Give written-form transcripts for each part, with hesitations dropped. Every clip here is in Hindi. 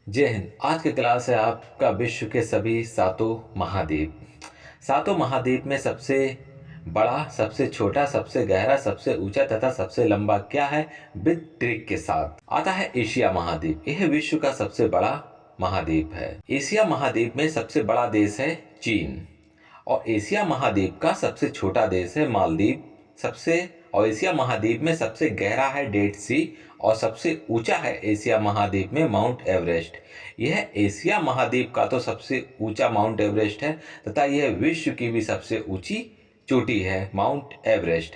जय हिंद। आज की क्लास है आपका विश्व के सभी सातों महाद्वीप। सातों महाद्वीप में सबसे बड़ा, सबसे छोटा, सबसे गहरा, सबसे ऊंचा तथा सबसे लंबा क्या है? विद ट्रिक के साथ आता है एशिया महाद्वीप। यह विश्व का सबसे बड़ा महाद्वीप है। एशिया महाद्वीप में सबसे बड़ा देश है चीन और एशिया महाद्वीप का सबसे छोटा देश है मालदीव। सबसे और एशिया महाद्वीप में सबसे गहरा है डेड सी और सबसे ऊंचा है एशिया महाद्वीप में माउंट एवरेस्ट। यह एशिया महाद्वीप का तो सबसे ऊंचा माउंट एवरेस्ट है तथा यह विश्व की भी सबसे ऊंची चोटी है माउंट एवरेस्ट।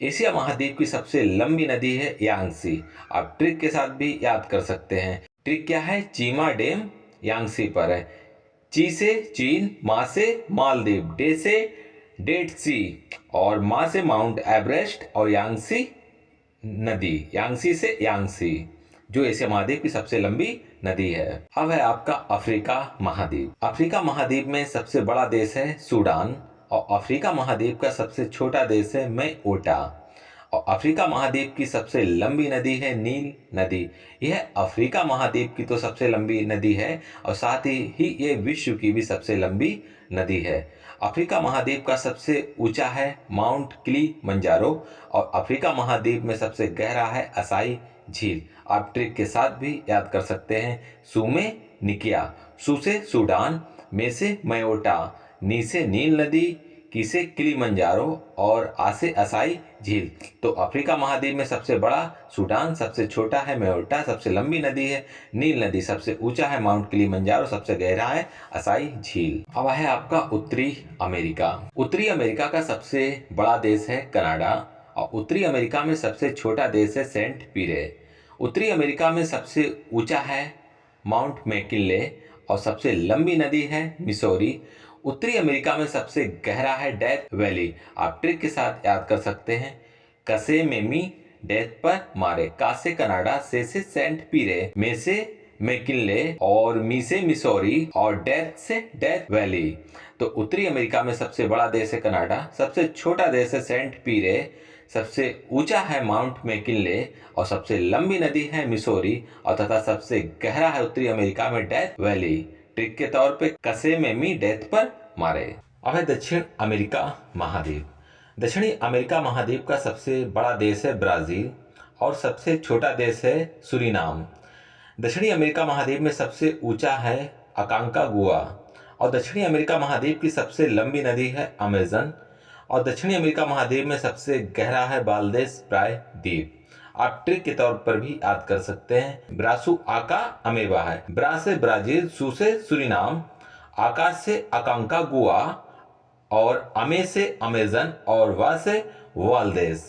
एशिया महाद्वीप की सबसे लंबी नदी है यांगसी। आप ट्रिक के साथ भी याद कर सकते हैं। ट्रिक क्या है? चीमा डैम यांगसी पर है। ची से चीन, मा से मालदीव, डे से डेड सी और मा से माउंट एवरेस्ट और यांगसी नदी, यांगसी से यांगसी, जो एशिया महाद्वीप की सबसे लंबी नदी है। अब है आपका अफ्रीका महाद्वीप। अफ्रीका महाद्वीप में सबसे बड़ा देश है सूडान और अफ्रीका महाद्वीप का सबसे छोटा देश है मेओटा और अफ्रीका महाद्वीप की सबसे लंबी नदी है नील नदी। यह अफ्रीका महाद्वीप की तो सबसे लंबी नदी है और साथ ही ये विश्व की भी सबसे लंबी नदी है। अफ्रीका महाद्वीप का सबसे ऊंचा है माउंट किलिमंजारो और अफ्रीका महाद्वीप में सबसे गहरा है असाई झील। आप ट्रिक के साथ भी याद कर सकते हैं। सू में निकिया, सू से सूडान, में से मयोटा, नी से नील नदी, की से किलिमंजारो और आ से असाई झील। तो अफ्रीका महाद्वीप में सबसे बड़ा सूडान, सबसे छोटा है मेओटा, सबसे लंबी नदी है नील नदी, सबसे ऊंचा है माउंट किलिमंजारो, सबसे गहरा है असाई झील। अब है आपका उत्तरी अमेरिका। उत्तरी अमेरिका का सबसे बड़ा देश है कनाडा और उत्तरी अमेरिका में सबसे छोटा देश है सेंट पीरे। उत्तरी अमेरिका में सबसे ऊंचा है माउंट मैकिनले और सबसे लंबी नदी है मिसौरी। उत्तरी अमेरिका में सबसे गहरा है डेथ वैली। आप ट्रिक के साथ याद कर सकते हैं। कसे में मी, डेथ पर मारे, का से कनाडा, से सेंट पीरे, में से मैकिनले और मी से मिसौरी और डेथ से डेथ वैली। तो उत्तरी अमेरिका में सबसे बड़ा देश है कनाडा, सबसे छोटा देश है सेंट पीरे, सबसे ऊंचा है माउंट मैकिनले और सबसे लंबी नदी है मिसौरी और तथा सबसे गहरा है उत्तरी अमेरिका में डेथ वैली। ट्रिक के तौर पे कसे में मी, डेथ पर मारे। अब है दक्षिण अमेरिका महाद्वीप। दक्षिणी अमेरिका महाद्वीप का सबसे बड़ा देश है ब्राजील और सबसे छोटा देश है सुरीनाम। दक्षिणी अमेरिका महाद्वीप में सबसे ऊंचा है अकांकागुआ और दक्षिणी अमेरिका महाद्वीप की सबसे लंबी नदी है अमेजन और दक्षिणी अमेरिका महाद्वीप में सबसे गहरा है बाल्देस प्रायद्वीप। आप ट्रिक के तौर पर भी याद कर सकते हैं। ब्रासु आका अमेबा है। ब्रा से ब्राजील, सू से सुरीनाम, आकाश से अकांकागुआ और अमे से अमेजन और वा से वाल्देस।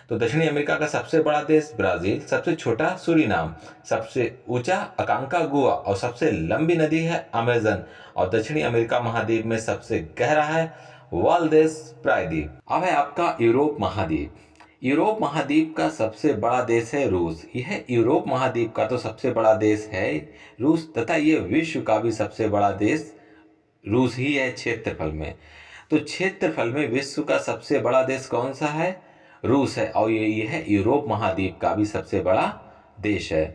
तो दक्षिणी अमेरिका का सबसे बड़ा देश ब्राजील, सबसे छोटा सुरीनाम, सबसे ऊंचा अकांकागुआ और सबसे लंबी नदी है अमेजन और दक्षिणी अमेरिका महाद्वीप में सबसे गहरा है वाल्देस प्रायद्वीप। अब है आपका यूरोप महाद्वीप। यूरोप महाद्वीप का सबसे बड़ा देश है रूस। यह यूरोप महाद्वीप का तो सबसे बड़ा देश है रूस तथा यह विश्व का भी सबसे बड़ा देश रूस ही है क्षेत्रफल में। तो क्षेत्रफल में विश्व का सबसे बड़ा देश कौन सा है? रूस है और यह यूरोप महाद्वीप का भी सबसे बड़ा देश है।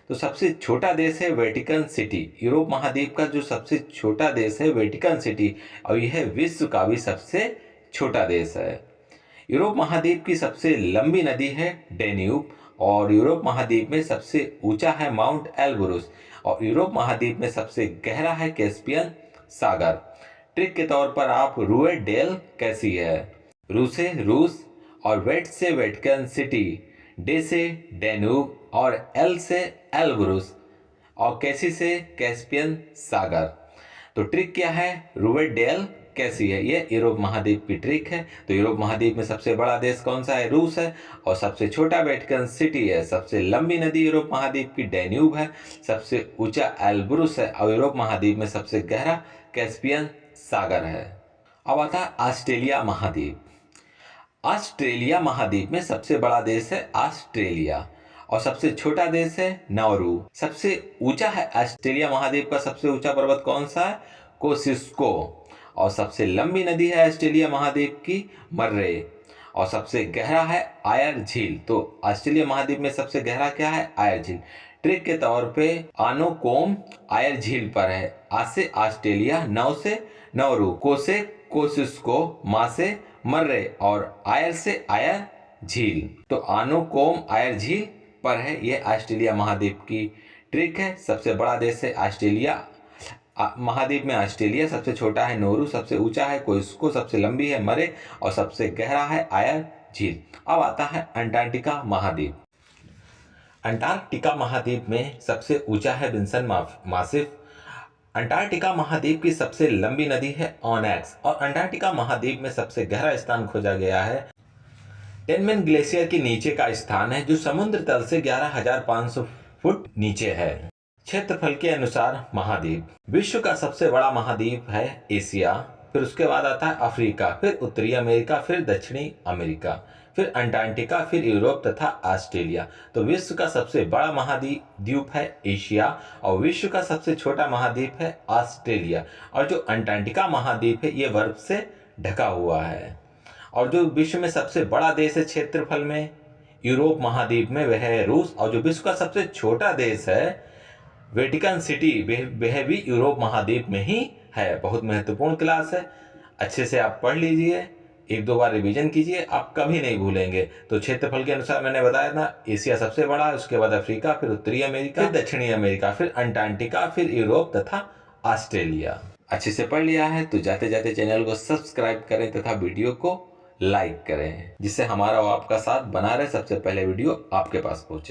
तो सबसे छोटा देश है वेटिकन सिटी। यूरोप महाद्वीप का जो सबसे छोटा देश है वेटिकन सिटी और यह विश्व का भी सबसे छोटा देश है। यूरोप महाद्वीप की सबसे लंबी नदी है डेन्यूब और यूरोप महाद्वीप में सबसे ऊंचा है माउंट एल्ब्रुस और यूरोप महाद्वीप में सबसे गहरा है कैस्पियन सागर। ट्रिक के तौर पर आप रूए डेल कैसी है, रू से रूस और वेट से वेटिकन सिटी, डे से डेन्यूब और एल से एल्ब्रुस और कैसी से कैस्पियन सागर। तो ट्रिक क्या है? रूवेट डेल कैसी है, ये यूरोप महाद्वीप की ट्रिक है। तो यूरोप महाद्वीप में सबसे बड़ा देश कौन सा है? रूस है और सबसे छोटा वेटिकन सिटी है। सबसे लंबी नदी यूरोप महाद्वीप की डेन्यूब है, सबसे ऊंचा एल्ब्रुस है और यूरोप महाद्वीप में सबसे गहरा कैस्पियन सागर है। अब आता है ऑस्ट्रेलिया महाद्वीप। ऑस्ट्रेलिया महाद्वीप में सबसे बड़ा देश है ऑस्ट्रेलिया और सबसे छोटा देश है नाउरू। सबसे ऊंचा है ऑस्ट्रेलिया महाद्वीप का सबसे ऊंचा पर्वत कौन सा है? कोसिस्को और सबसे लंबी नदी है ऑस्ट्रेलिया महाद्वीप की मर्रे और सबसे गहरा है आयर झील। तो ऑस्ट्रेलिया महाद्वीप में सबसे गहरा क्या है? आयर झील। ट्रिक के तौर पे आनोकोम आयर झील पर है। आ से ऑस्ट्रेलिया, नौ से नौरू, को से कोसिस्को, मा से मर्रे और आयर से आयर झील। तो आनोकोम आयर झील पर है। यह ऑस्ट्रेलिया महाद्वीप की ट्रिक है। सबसे बड़ा देश है ऑस्ट्रेलिया। महाद्वीप में ऑस्ट्रेलिया, सबसे छोटा है नौरू, सबसे ऊंचा है कोस्को, सबसे लंबी है मरे और सबसे गहरा है आयर झील। अब आता है अंटार्कटिका महाद्वीप। अंटार्कटिका महाद्वीप में सबसे ऊंचा है विंसन मासिफ। अंटार्कटिका महाद्वीप की सबसे लंबी नदी है ओनेक्स और अंटार्कटिका महाद्वीप में सबसे गहरा स्थान खोजा गया है। टेनमेन ग्लेशियर के नीचे का स्थान है जो समुद्र तल से 11,500 फुट नीचे है। क्षेत्रफल के अनुसार महाद्वीप। विश्व का सबसे बड़ा महाद्वीप है एशिया, फिर उसके बाद आता है अफ्रीका, फिर उत्तरी अमेरिका, फिर दक्षिणी अमेरिका, फिर अंटार्कटिका, फिर यूरोप तथा ऑस्ट्रेलिया। तो विश्व का सबसे बड़ा महाद्वीप है एशिया और विश्व का सबसे छोटा महाद्वीप है ऑस्ट्रेलिया। और जो अंटार्कटिका महाद्वीप है ये बर्फ से ढका हुआ है। और जो विश्व में सबसे बड़ा देश है क्षेत्रफल में यूरोप महाद्वीप में वह है रूस। और जो विश्व का सबसे छोटा देश है वेटिकन सिटी वह भी यूरोप महाद्वीप में ही है। बहुत महत्वपूर्ण क्लास है, अच्छे से आप पढ़ लीजिए, एक दो बार रिवीजन कीजिए, आप कभी नहीं भूलेंगे। तो क्षेत्रफल के अनुसार मैंने बताया था एशिया सबसे बड़ा है, उसके बाद अफ्रीका, फिर उत्तरी अमेरिका, फिर दक्षिणी अमेरिका, फिर अंटार्कटिका, फिर यूरोप तथा ऑस्ट्रेलिया। अच्छे से पढ़ लिया है तो जाते जाते चैनल को सब्सक्राइब करें तथा वीडियो को लाइक करें जिससे हमारा और आपका साथ बना रहे, सबसे पहले वीडियो आपके पास पहुंचे।